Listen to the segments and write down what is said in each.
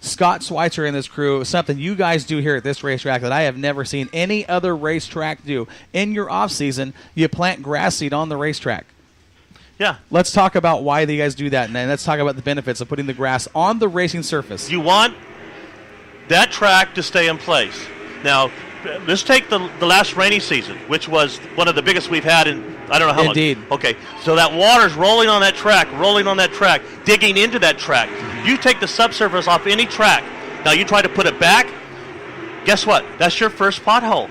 Scott Schweitzer and this crew, something you guys do here at this racetrack that I have never seen any other racetrack do. In your off season, you plant grass seed on the racetrack. Yeah. Let's talk about why you guys do that, and then let's talk about the benefits of putting the grass on the racing surface. You want that track to stay in place. Now, let's take the last rainy season, which was one of the biggest we've had in I don't know how long. Indeed. Okay, so that water's rolling on that track, digging into that track. You take the subsurface off any track. Now you try to put it back. Guess what? That's your first pothole.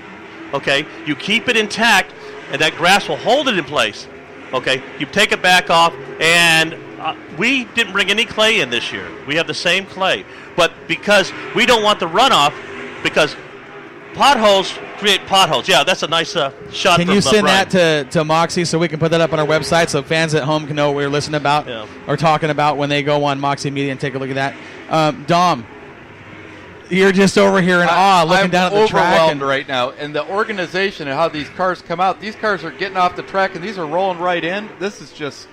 Okay, you keep it intact, and that grass will hold it in place. Okay, you take it back off, and we didn't bring any clay in this year. We have the same clay, but because we don't want the runoff, because potholes create potholes. Yeah, that's a nice shot. Can you send that to Moxie so we can put that up on our website so fans at home can know what we're listening about or talking about when they go on Moxie Media and take a look at that? Dom, you're just over here in awe looking down at the track. I'm overwhelmed right now. And the organization and how these cars come out, these cars are getting off the track and these are rolling right in. This is just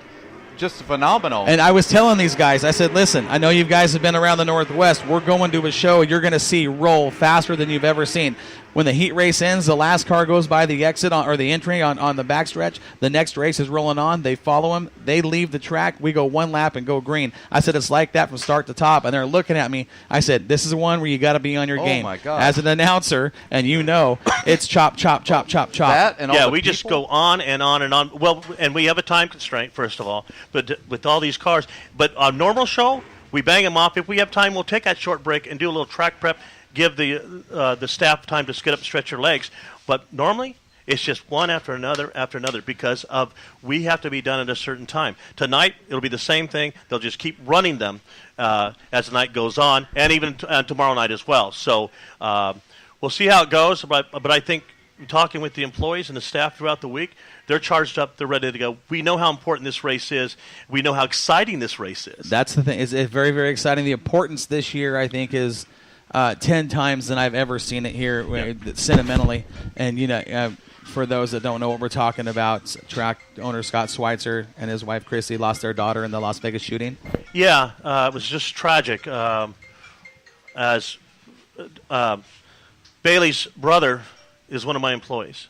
phenomenal. And I was telling these guys, I said, listen, I know you guys have been around the Northwest. We're going to a show you're going to see roll faster than you've ever seen. When the heat race ends, the last car goes by the exit or the entry on the backstretch. The next race is rolling on. They follow him. They leave the track. We go one lap and go green. I said, it's like that from start to top. And they're looking at me. I said, this is one where you got to be on your game. My God. As an announcer, and it's chop, chop, chop, chop, chop. That and all we just go on and on and on. Well, and we have a time constraint, first of all, but with all these cars. But on normal show, we bang them off. If we have time, we'll take that short break and do a little track prep. Give the staff time to get up and stretch your legs. But normally, it's just one after another because of we have to be done at a certain time. Tonight, it'll be the same thing. They'll just keep running them as the night goes on, and even tomorrow night as well. So we'll see how it goes. But I think talking with the employees and the staff throughout the week, they're charged up. They're ready to go. We know how important this race is. We know how exciting this race is. That's the thing. It's very, very exciting. The importance this year, I think, is 10 times than I've ever seen it here sentimentally. And, for those that don't know what we're talking about, track owner Scott Schweitzer and his wife Chrissy lost their daughter in the Las Vegas shooting. Yeah, it was just tragic. As Bailey's brother is one of my employees.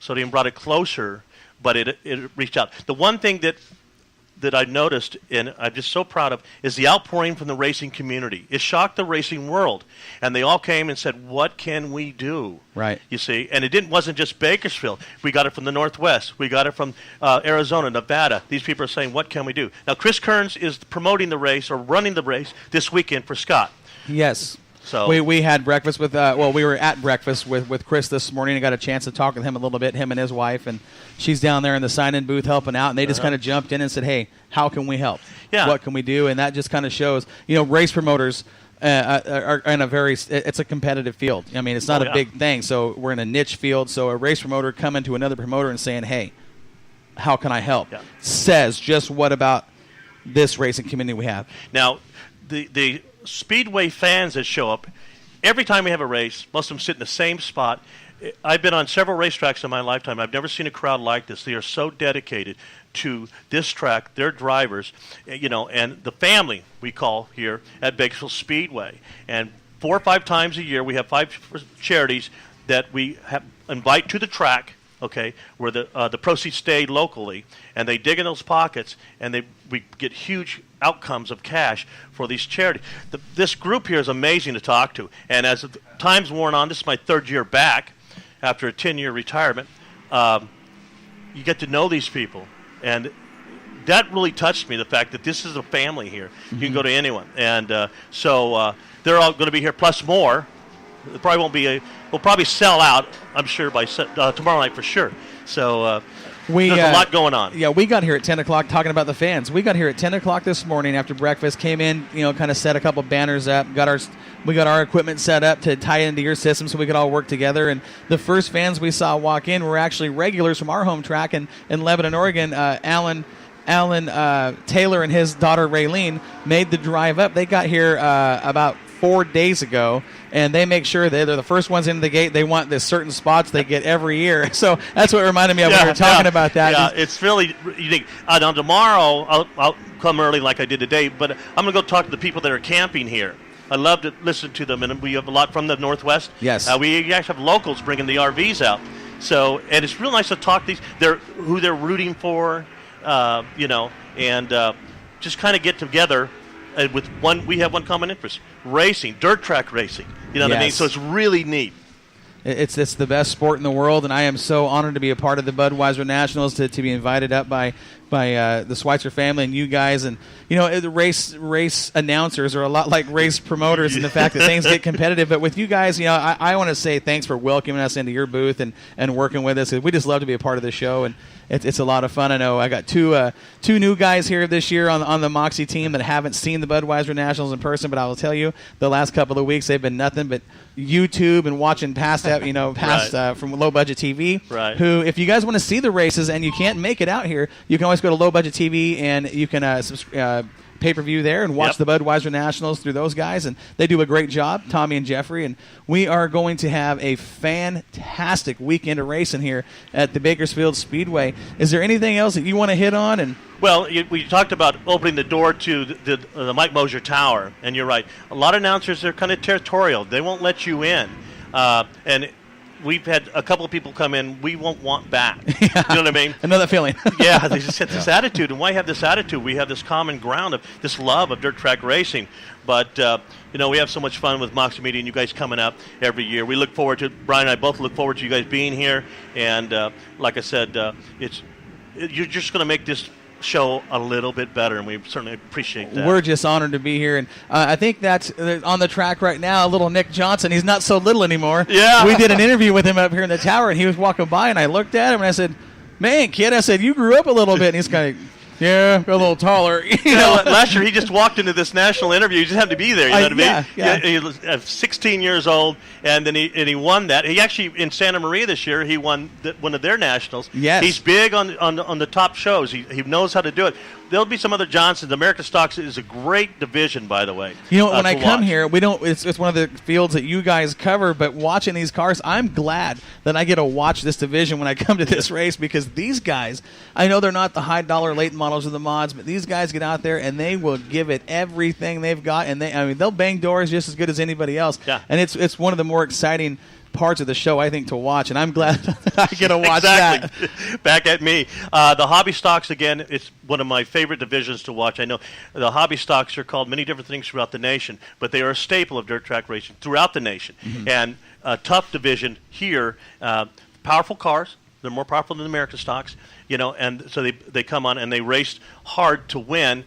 So they brought it closer, but it reached out. The one thing that I noticed, and I'm just so proud of, is the outpouring from the racing community. It shocked the racing world. And they all came and said, what can we do? Right. You see, and it wasn't just Bakersfield. We got it from the Northwest. We got it from Arizona, Nevada. These people are saying, what can we do? Now, Chris Kearns is promoting the race or running the race this weekend for Scott. Yes. So we had breakfast with we were at breakfast with Chris this morning and got a chance to talk with him a little bit, him and his wife, and she's down there in the sign-in booth helping out, and they just kind of jumped in and said, hey, how can we help? Yeah. What can we do? And that just kind of shows, race promoters are in it's a competitive field. I mean, it's not a big thing, so we're in a niche field, so a race promoter coming to another promoter and saying, hey, how can I help? Yeah. Says just what about this racing community we have. Now, the Speedway fans that show up, every time we have a race, most of them sit in the same spot. I've been on several racetracks in my lifetime. I've never seen a crowd like this. They are so dedicated to this track, their drivers, and the family we call here at Bakersfield Speedway. And 4 or 5 times a year, we have 5 charities that we invite to the track, okay, where the proceeds stay locally, and they dig in those pockets, and we get huge outcomes of cash for these charities. This group here is amazing to talk to, and as time's worn on, this is my 3rd year back after a 10-year retirement, you get to know these people, and that really touched me, the fact that this is a family here. Mm-hmm. You can go to anyone, and so they're all going to be here, plus more. It probably won't be we'll probably sell out, I'm sure, by tomorrow night for sure. So there's a lot going on. Yeah, we got here at 10 o'clock talking about the fans. We got here at 10 o'clock this morning after breakfast, came in, kind of set a couple banners up, we got our equipment set up to tie into your system so we could all work together. And the first fans we saw walk in were actually regulars from our home track in Lebanon, Oregon. Alan Taylor and his daughter Raylene made the drive up. They got here about 4 days ago, and they make sure they're the first ones into the gate. They want this certain spots they get every year. So that's what reminded me of when we were talking about that. Yeah, it's really unique. Now tomorrow I'll come early like I did today, but I'm going to go talk to the people that are camping here. I love to listen to them, and we have a lot from the Northwest. Yes. We actually have locals bringing the RVs out. So, and it's real nice to talk to who they're rooting for, and just kind of get together with we have one common interest: racing, dirt track racing. You know what I mean? So it's really neat. It's the best sport in the world, and I am so honored to be a part of the Budweiser Nationals, to be invited up by the Schweitzer family and you guys. And the race announcers are a lot like race promoters in the fact that things get competitive. But with you guys, I want to say thanks for welcoming us into your booth and working with us. We just love to be a part of the show, and it's a lot of fun. I know I got two new guys here this year on the Moxie team that haven't seen the Budweiser Nationals in person, but I will tell you, the last couple of weeks they've been nothing but YouTube and watching past Right. From Low Budget TV. Right. Who, if you guys want to see the races and you can't make it out here, you can always go to Low Budget TV and you can pay-per-view there and watch the Budweiser Nationals through those guys, and they do a great job, Tommy and Jeffrey. And we are going to have a fantastic weekend of racing here at the Bakersfield Speedway. Is there anything else that you want to hit on? And well, we talked about opening the door to the Mike Moshier Tower, and you're right. A lot of announcers are kind of territorial. They won't let you in. And we've had a couple of people come in we won't want back. You know what I mean? Another feeling. Yeah, they just had this attitude. And why have this attitude? We have this common ground of this love of dirt track racing. But, we have so much fun with Moxie Media and you guys coming up every year. We look forward to, Brian and I both look forward to you guys being here. And like I said, you're just going to make this show a little bit better, and we certainly appreciate that. We're just honored to be here, and I think that's on the track right now. Little Nick Johnson, he's not so little anymore. Yeah, we did an interview with him up here in the tower, and he was walking by, and I looked at him and I said, "Man, kid," I said, "you grew up a little bit," and he's kind of. Yeah, a little taller. Last year he just walked into this national interview. He just happened to be there. You know what I mean? Yeah. He was 16 years old, and then he won that. He actually in Santa Maria this year he won one of their nationals. Yes, he's big on the top shows. He knows how to do it. There'll be some other Johnsons. American Stocks is a great division, by the way. When I come here, we don't. It's one of the fields that you guys cover. But watching these cars, I'm glad that I get to watch this division when I come to this race, because these guys, I know they're not the high dollar late models of the mods, but these guys get out there and they will give it everything they've got, and they'll bang doors just as good as anybody else. Yeah. And it's one of the more exciting parts of the show, I think, to watch, and I'm glad that I get to watch that. Back at me. The hobby stocks, again, it's one of my favorite divisions to watch. I know the hobby stocks are called many different things throughout the nation, but they are a staple of dirt track racing throughout the nation. Mm-hmm. And a tough division here, powerful cars. They're more powerful than the American stocks, and so they come on and they race hard to win.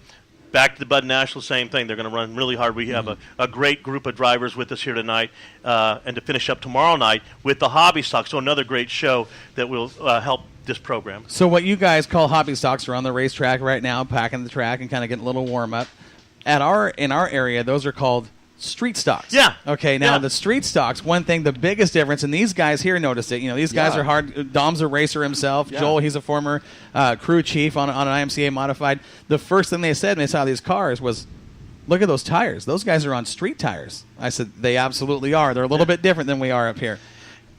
Back to the Bud National, same thing. They're going to run really hard. We have a great group of drivers with us here tonight, and to finish up tomorrow night with the hobby stock. So another great show that will help this program. So what you guys call hobby stocks are on the racetrack right now, packing the track and kind of getting a little warm up. In our area, those are called street stocks. Yeah. Okay, now the street stocks, one thing, the biggest difference, and these guys here noticed it. These guys are hard. Dom's a racer himself. Yeah. Joel, he's a former crew chief on an IMCA modified. The first thing they said when they saw these cars was, look at those tires. Those guys are on street tires. I said, they absolutely are. They're a little bit different than we are up here.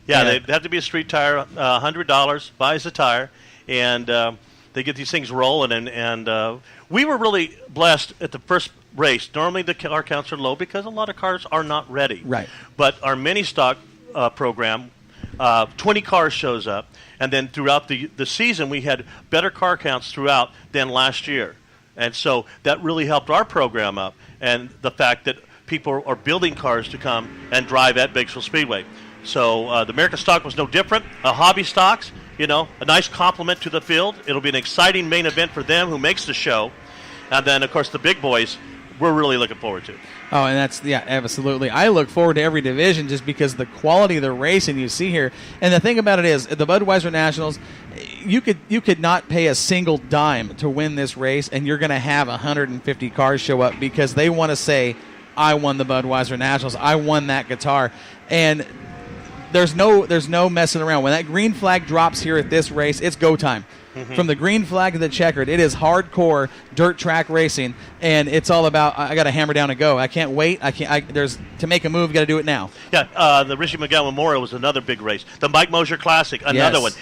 Yeah, they have to be a street tire. $100 buys the tire, and they get these things rolling. And we were really blessed at the first race. Normally the car counts are low because a lot of cars are not ready. Right. But our mini stock program, 20 cars shows up, and then throughout the season we had better car counts throughout than last year. And so that really helped our program up, and the fact that people are building cars to come and drive at Bakersfield Speedway. So the American stock was no different. Hobby stocks, a nice compliment to the field. It'll be an exciting main event for them who makes the show. And then, of course, the big boys, we're really looking forward to. Oh, and that's, absolutely. I look forward to every division just because the quality of the racing you see here. And the thing about it is, the Budweiser Nationals, you could not pay a single dime to win this race, and you're going to have 150 cars show up because they want to say, I won the Budweiser Nationals. I won that guitar. And there's no messing around. When that green flag drops here at this race, it's go time. From the green flag to the checkered, it is hardcore dirt track racing, and it's all about I got to hammer down and go. I can't wait. There's to make a move, you got to do it now. Yeah, the Richie McGowan Memorial was another big race. The Mike Moshier Classic, another one.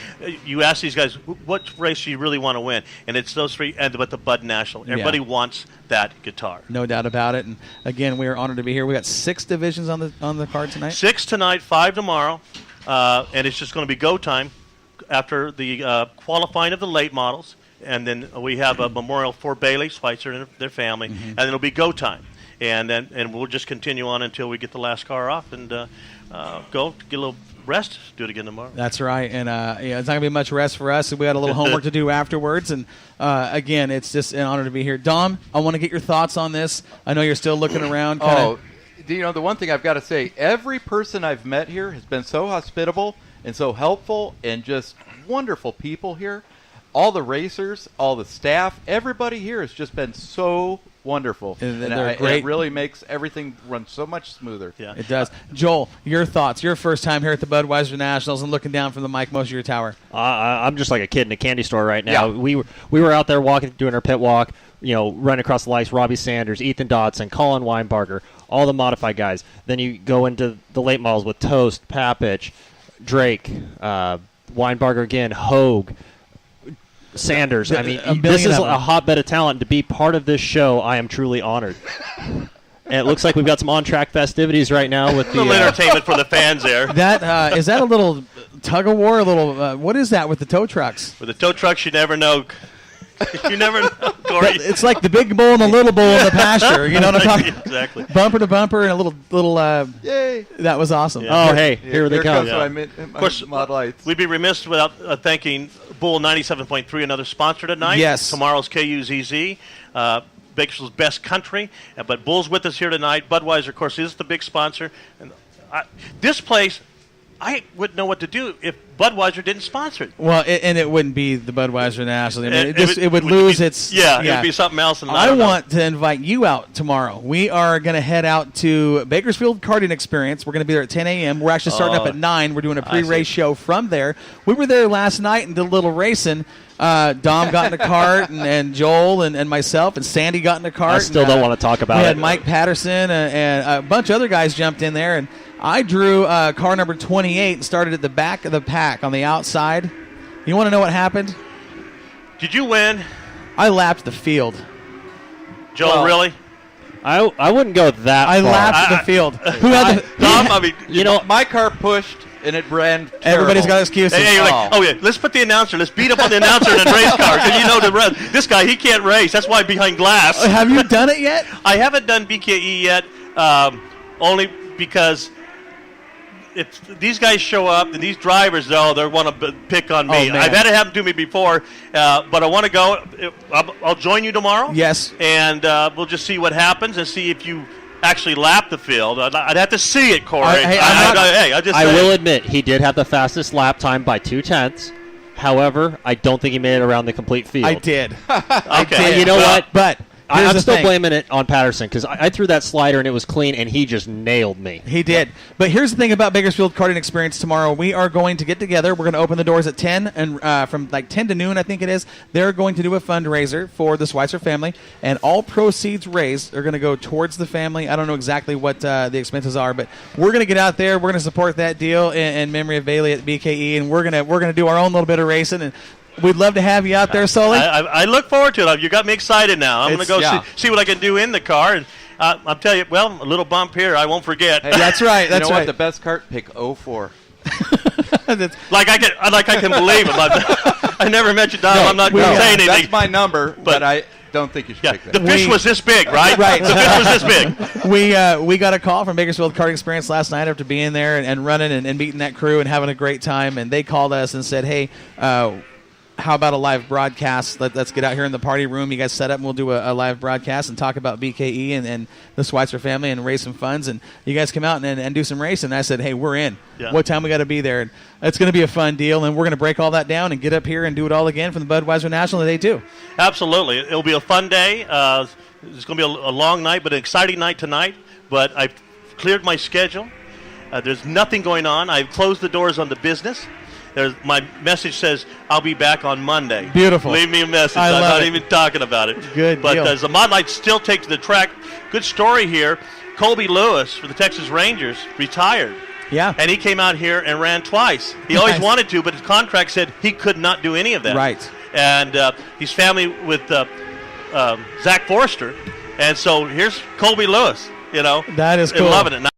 You ask these guys, what race do you really want to win? And it's those three, but the Bud National. Everybody wants that guitar. No doubt about it. And again, we are honored to be here. We got 6 divisions on the card tonight. 6 tonight, 5 tomorrow, and it's just going to be go time after the qualifying of the late models, and then we have a memorial for Bailey, Schweitzer, and their family, and then it'll be go time, and we'll just continue on until we get the last car off and go get a little rest. Do it again tomorrow. That's right, and it's not gonna be much rest for us. We got a little homework to do afterwards, and again, it's just an honor to be here. Dom, I want to get your thoughts on this. I know you're still looking around. The one thing I've got to say, every person I've met here has been so hospitable and so helpful and just wonderful people here. All the racers, all the staff, everybody here has just been so wonderful. And great. It really makes everything run so much smoother. Yeah. It does. Joel, your thoughts, your first time here at the Budweiser Nationals and looking down from the Mike Moshier Tower. I'm just like a kid in a candy store right now. Yeah. We were out there doing our pit walk, running across the lights, Robbie Sanders, Ethan Dodson, Colin Weinbarger, all the modified guys. Then you go into the late models with Toast, Papich, Drake, Weinbarger again, Hogue, Sanders. I mean, this is a hotbed of talent. To be part of this show, I am truly honored. And it looks like we've got some on-track festivities right now with the little entertainment for the fans there. That is that a little tug of war? A little what is that with the tow trucks? With the tow trucks, you never know. You never know, Corey. It's like the big bull and the little bull in the pasture. You know what I'm talking about? Exactly. Bumper to bumper and a little. Yay! That was awesome. Yeah. Oh, hey, here they come. Of course, Mod Lights. We'd be remiss without thanking Bull 97.3, another sponsor tonight. Yes. Tomorrow's KUZZ. Bakersfield's best country. But Bull's with us here tonight. Budweiser, of course, is the big sponsor. And this place, I wouldn't know what to do if Budweiser didn't sponsor it. Well, and it wouldn't be the Budweiser National. I mean, it would lose its... Yeah, it would be something else. I want to invite you out tomorrow. We are going to head out to Bakersfield Karting Experience. We're going to be there at 10 a.m. We're actually starting up at 9. We're doing a pre-race show from there. We were there last night and did a little racing. Dom got in a cart, and Joel and myself, and Sandy got in a cart. I still don't want to talk about it. We had Mike Patterson and a bunch of other guys jumped in there, and I drew car number 28 and started at the back of the pack on the outside. You want to know what happened? Did you win? I lapped the field. Joel, really? I wouldn't go that I far. lapped the field. Who had the... Dom, I mean, my car pushed and it ran terrible. Everybody's got excuses. Hey, you're like, yeah, let's put the announcer. Let's beat up on the announcer in a race car because this guy, he can't race. That's why behind glass. Have you done it yet? I haven't done BKE yet, only because if these guys show up and these drivers, though, they want to pick on me. I've had it happen to me before, but I want to go. I'll join you tomorrow. Yes. And we'll just see what happens and see if you actually lap the field. I'd have to see it, Corey. I will admit, he did have the fastest lap time by 0.2. However, I don't think he made it around the complete field. I did. Okay. You know what? But I'm still blaming it on Patterson because I threw that slider and it was clean and he just nailed me. He did. But here's the thing about Bakersfield Karting Experience tomorrow. We are going to get together. We're going to open the doors at 10 and from like 10 to noon, I think it is. They're going to do a fundraiser for the Schweitzer family, and all proceeds raised are going to go towards the family. I don't know exactly what the expenses are, but we're going to get out there. We're going to support that deal in memory of Bailey at BKE, and we're going to do our own little bit of racing. And we'd love to have you out there, Sully. I look forward to it. You got me excited now. I'm going to go see what I can do in the car. And I'll tell you, well, a little bump here, I won't forget. Hey, that's right. That's what? right. The best cart, pick 04. like I can believe it. I never mentioned Don. I'm not going to say anything. That's my number, but I don't think you should pick that. The fish was this big, right? Right. The fish was this big. We got a call from Bakersfield Karting Experience last night after being there and running and meeting that crew and having a great time. And they called us and said, hey, how about a live broadcast? Let's get out here in the party room. You guys set up and we'll do a live broadcast and talk about BKE and the Schweitzer family and raise some funds. And you guys come out and do some racing. And I said, hey, we're in. Yeah. What time we got to be there? And it's going to be a fun deal. And we're going to break all that down and get up here and do it all again from the Budweiser National today, too. Absolutely. It'll be a fun day. It's going to be a long night, but an exciting night tonight. But I've cleared my schedule. There's nothing going on. I've closed the doors on the business. My message says, I'll be back on Monday. Beautiful. Leave me a message. I I'm love not it. even talking about it. Good But deal. does the Mod Lights still take to the track? Good story here. Colby Lewis for the Texas Rangers retired. Yeah. And he came out here and ran twice. He always Nice. wanted to, but his contract said he could not do any of that. Right. And he's family with Zach Forrester. And so here's Colby Lewis, That is cool. and loving it.